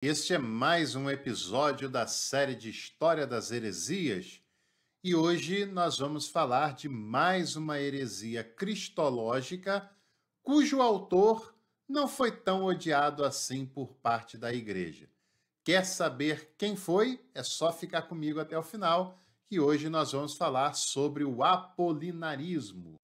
Este é mais um episódio da série de História das Heresias e hoje nós vamos falar de mais uma heresia cristológica cujo autor não foi tão odiado assim por parte da igreja. Quer saber quem foi? É só ficar comigo até o final, que hoje nós vamos falar sobre o apolinarismo.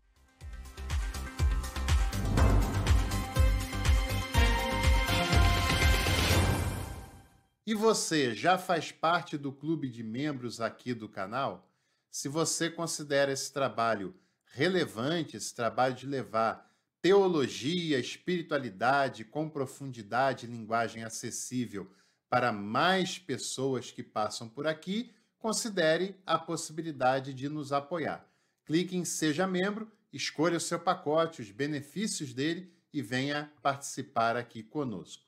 E você já faz parte do clube de membros aqui do canal? Se você considera esse trabalho relevante, esse trabalho de levar teologia, espiritualidade com profundidade e linguagem acessível para mais pessoas que passam por aqui, considere a possibilidade de nos apoiar. Clique em Seja Membro, escolha o seu pacote, os benefícios dele e venha participar aqui conosco.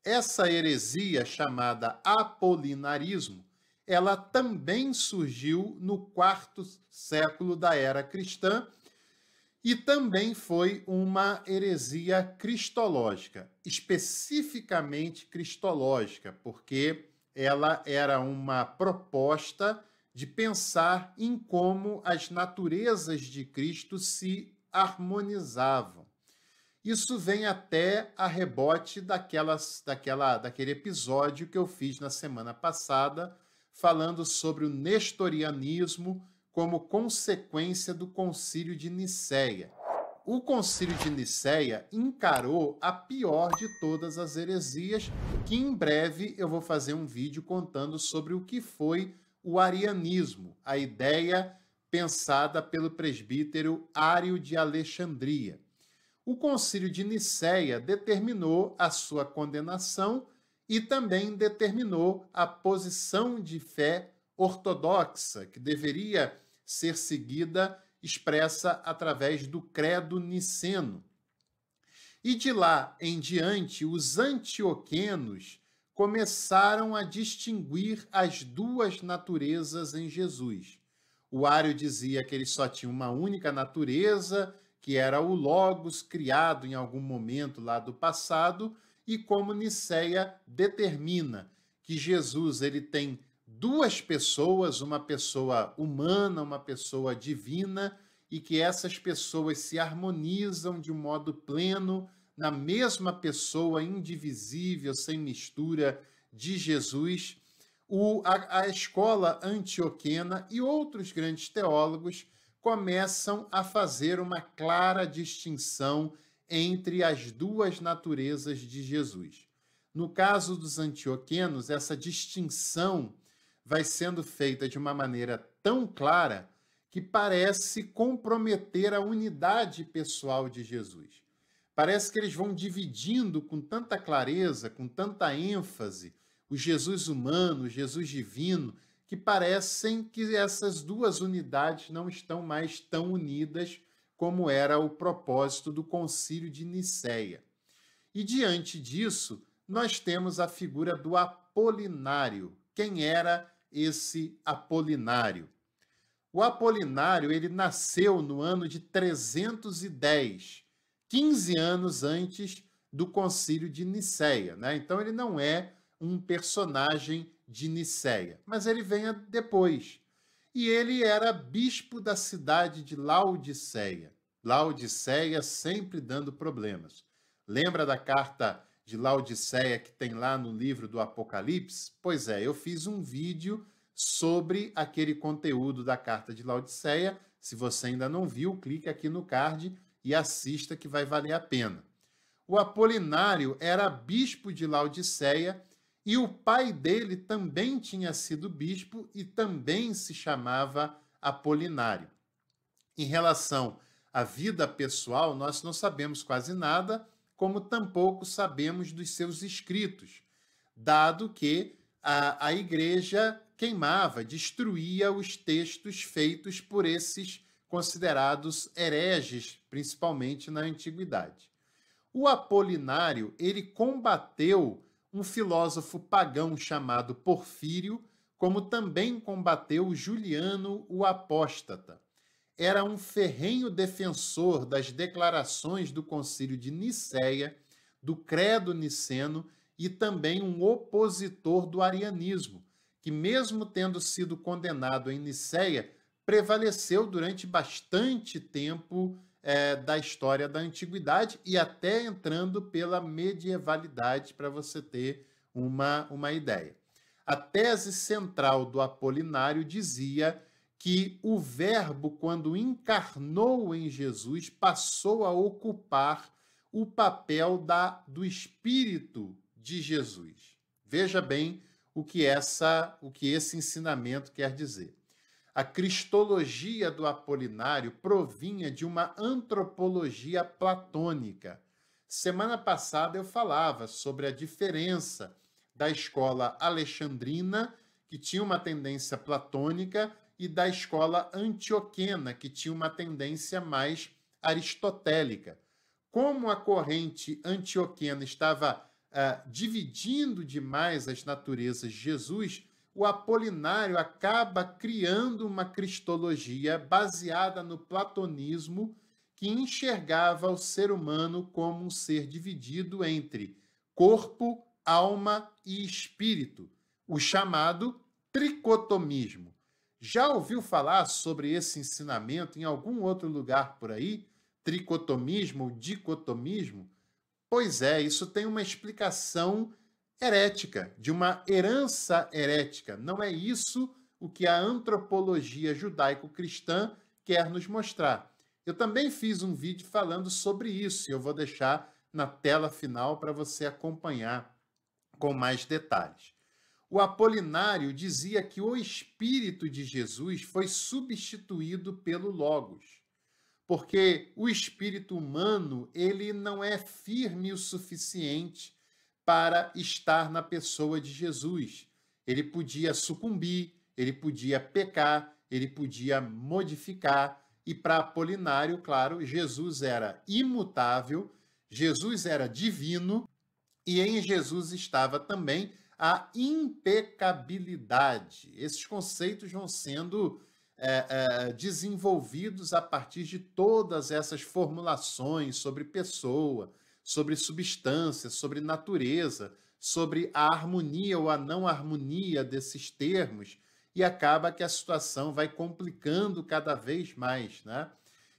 Essa heresia chamada apolinarismo, ela também surgiu no quarto século da era cristã e também foi uma heresia cristológica, especificamente cristológica, porque ela era uma proposta de pensar em como as naturezas de Cristo se harmonizavam. Isso vem até a rebote daquele episódio que eu fiz na semana passada, falando sobre o nestorianismo como consequência do Concílio de Nicéia. O Concílio de Nicéia encarou a pior de todas as heresias, que em breve eu vou fazer um vídeo contando sobre o que foi o arianismo, a ideia pensada pelo presbítero Ário de Alexandria. O Concílio de Nicéia determinou a sua condenação e também determinou a posição de fé ortodoxa, que deveria ser seguida, expressa através do credo niceno. E de lá em diante, os antioquenos começaram a distinguir as duas naturezas em Jesus. O Ário dizia que ele só tinha uma única natureza, que era o Logos criado em algum momento lá do passado, e como Nicéia determina que Jesus ele tem duas pessoas, uma pessoa humana, uma pessoa divina, e que essas pessoas se harmonizam de um modo pleno na mesma pessoa indivisível, sem mistura de Jesus. A escola antioquena e outros grandes teólogos começam a fazer uma clara distinção entre as duas naturezas de Jesus. No caso dos antioquenos, essa distinção vai sendo feita de uma maneira tão clara que parece comprometer a unidade pessoal de Jesus. Parece que eles vão dividindo com tanta clareza, com tanta ênfase, o Jesus humano, o Jesus divino, que parecem que essas duas unidades não estão mais tão unidas como era o propósito do Concílio de Nicéia. E diante disso, nós temos a figura do Apolinário. Quem era esse Apolinário? O Apolinário ele nasceu no ano de 310, 15 anos antes do Concílio de Nicéia, né? Então ele não é um personagem de Nicéia, mas ele vem depois. E ele era bispo da cidade de Laodiceia. Laodiceia sempre dando problemas. Lembra da carta de Laodiceia que tem lá no livro do Apocalipse? Pois é, eu fiz um vídeo sobre aquele conteúdo da carta de Laodiceia. Se você ainda não viu, clique aqui no card e assista que vai valer a pena. O Apolinário era bispo de Laodiceia e o pai dele também tinha sido bispo e também se chamava Apolinário. Em relação à vida pessoal, nós não sabemos quase nada, como tampouco sabemos dos seus escritos, dado que a igreja queimava, destruía os textos feitos por esses considerados hereges, principalmente na antiguidade. O Apolinário, ele combateu um filósofo pagão chamado Porfírio, como também combateu Juliano o Apóstata. Era um ferrenho defensor das declarações do Concílio de Nicéia, do Credo Niceno e também um opositor do arianismo, que mesmo tendo sido condenado em Nicéia, prevaleceu durante bastante tempo da história da antiguidade e até entrando pela medievalidade, para você ter uma ideia. A tese central do Apolinário dizia que o Verbo, quando encarnou em Jesus, passou a ocupar o papel do Espírito de Jesus. Veja bem o que esse ensinamento quer dizer. A cristologia do Apolinário provinha de uma antropologia platônica. Semana passada eu falava sobre a diferença da escola alexandrina, que tinha uma tendência platônica, e da escola antioquena, que tinha uma tendência mais aristotélica. Como a corrente antioquena estava dividindo demais as naturezas de Jesus, o Apolinário acaba criando uma cristologia baseada no platonismo, que enxergava o ser humano como um ser dividido entre corpo, alma e espírito, o chamado tricotomismo. Já ouviu falar sobre esse ensinamento em algum outro lugar por aí? Tricotomismo ou dicotomismo? Pois é, isso tem uma explicação herética, de uma herança herética. Não é isso o que a antropologia judaico-cristã quer nos mostrar. Eu também fiz um vídeo falando sobre isso e eu vou deixar na tela final para você acompanhar com mais detalhes. O Apolinário dizia que o Espírito de Jesus foi substituído pelo Logos, porque o espírito humano ele não é firme o suficiente para estar na pessoa de Jesus. Ele podia sucumbir, ele podia pecar, ele podia modificar, e para Apolinário, claro, Jesus era imutável, Jesus era divino, e em Jesus estava também a impecabilidade. Esses conceitos vão sendo desenvolvidos a partir de todas essas formulações sobre pessoa, sobre substância, sobre natureza, sobre a harmonia ou a não harmonia desses termos, e acaba que a situação vai complicando cada vez mais, né?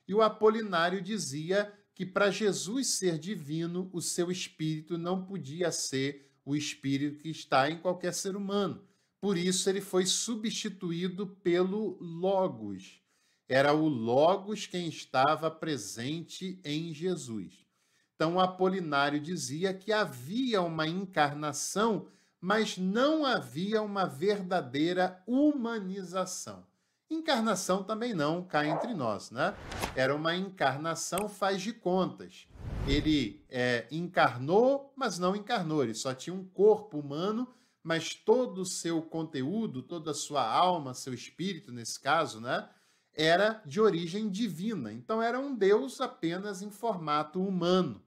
E o Apolinário dizia que para Jesus ser divino, o seu espírito não podia ser o espírito que está em qualquer ser humano. Por isso ele foi substituído pelo Logos. Era o Logos quem estava presente em Jesus. Então, o Apolinário dizia que havia uma encarnação, mas não havia uma verdadeira humanização. Encarnação também não, cá entre nós, né? Era uma encarnação faz de contas. Ele encarnou, mas não encarnou. Ele só tinha um corpo humano, mas todo o seu conteúdo, toda a sua alma, seu espírito, nesse caso, né, era de origem divina. Então, era um Deus apenas em formato humano.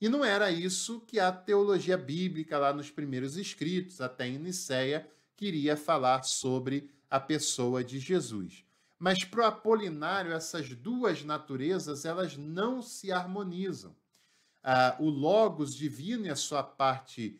E não era isso que a teologia bíblica, lá nos primeiros escritos, até em Nicéia, queria falar sobre a pessoa de Jesus. Mas para o Apolinário, essas duas naturezas, elas não se harmonizam. O Logos divino e a sua parte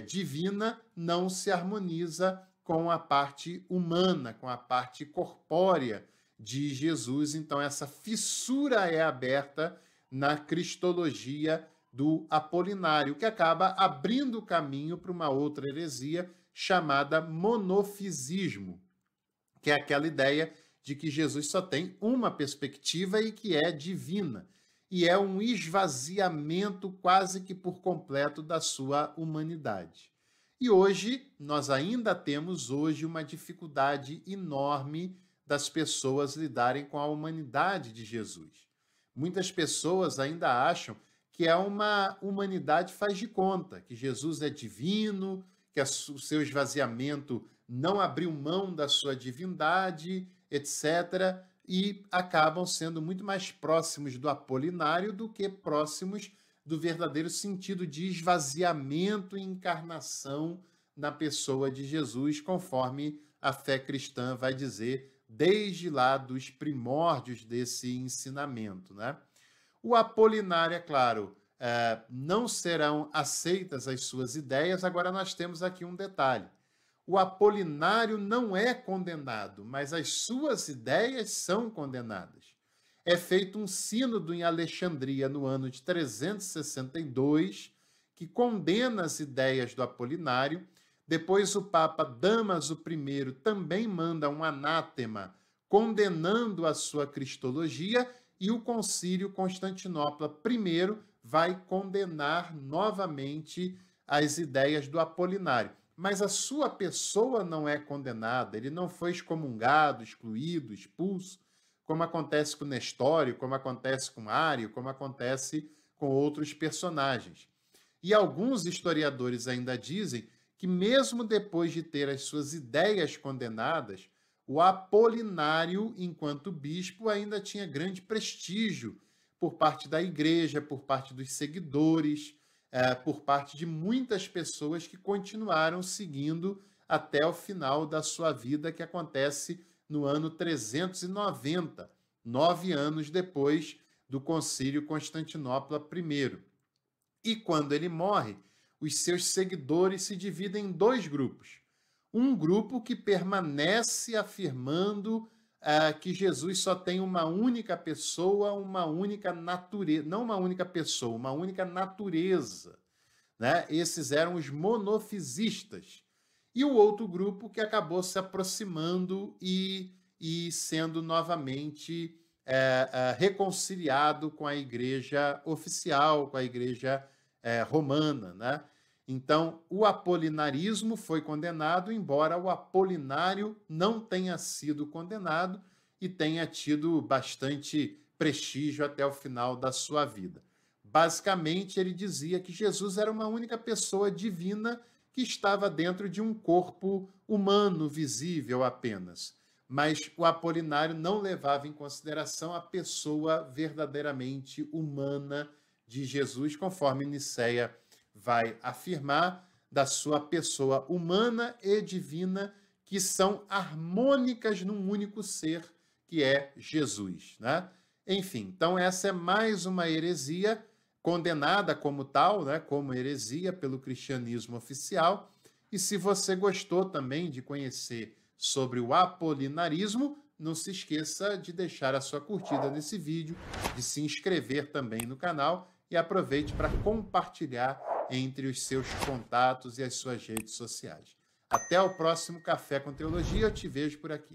divina não se harmoniza com a parte humana, com a parte corpórea de Jesus. Então, essa fissura é aberta na cristologia do Apolinário, que acaba abrindo o caminho para uma outra heresia chamada monofisismo, que é aquela ideia de que Jesus só tem uma perspectiva e que é divina. E é um esvaziamento quase que por completo da sua humanidade. E hoje, nós ainda temos uma dificuldade enorme das pessoas lidarem com a humanidade de Jesus. Muitas pessoas ainda acham que é uma humanidade faz de conta, que Jesus é divino, que o seu esvaziamento não abriu mão da sua divindade, etc., e acabam sendo muito mais próximos do Apolinário do que próximos do verdadeiro sentido de esvaziamento e encarnação na pessoa de Jesus, conforme a fé cristã vai dizer desde lá dos primórdios desse ensinamento, né? O Apolinário, é claro, não serão aceitas as suas ideias. Agora nós temos aqui um detalhe. O Apolinário não é condenado, mas as suas ideias são condenadas. É feito um sínodo em Alexandria no ano de 362, que condena as ideias do Apolinário. Depois o Papa Dámaso I também manda um anátema condenando a sua cristologia, e o Concílio Constantinopla I vai condenar novamente as ideias do Apolinário. Mas a sua pessoa não é condenada, ele não foi excomungado, excluído, expulso, como acontece com Nestório, como acontece com Ário, como acontece com outros personagens. E alguns historiadores ainda dizem que mesmo depois de ter as suas ideias condenadas, o Apolinário, enquanto bispo, ainda tinha grande prestígio por parte da igreja, por parte dos seguidores, por parte de muitas pessoas que continuaram seguindo até o final da sua vida, que acontece no ano 390, 9 anos depois do Concílio Constantinopla I. E quando ele morre, os seus seguidores se dividem em dois grupos. Um grupo que permanece afirmando que Jesus só tem uma única pessoa, uma única natureza, não uma única pessoa, uma única natureza, né? Esses eram os monofisistas. E o outro grupo que acabou se aproximando e sendo novamente reconciliado com a igreja oficial, com a igreja romana, né? Então, o apolinarismo foi condenado, embora o Apolinário não tenha sido condenado e tenha tido bastante prestígio até o final da sua vida. Basicamente, ele dizia que Jesus era uma única pessoa divina que estava dentro de um corpo humano visível apenas. Mas o Apolinário não levava em consideração a pessoa verdadeiramente humana de Jesus, conforme Nicéia vai afirmar, da sua pessoa humana e divina, que são harmônicas num único ser, que é Jesus, né? Enfim, então essa é mais uma heresia condenada como tal, né, como heresia pelo cristianismo oficial. E se você gostou também de conhecer sobre o apolinarismo, não se esqueça de deixar a sua curtida nesse vídeo, de se inscrever também no canal e aproveite para compartilhar entre os seus contatos e as suas redes sociais. Até o próximo Café com Teologia, eu te vejo por aqui.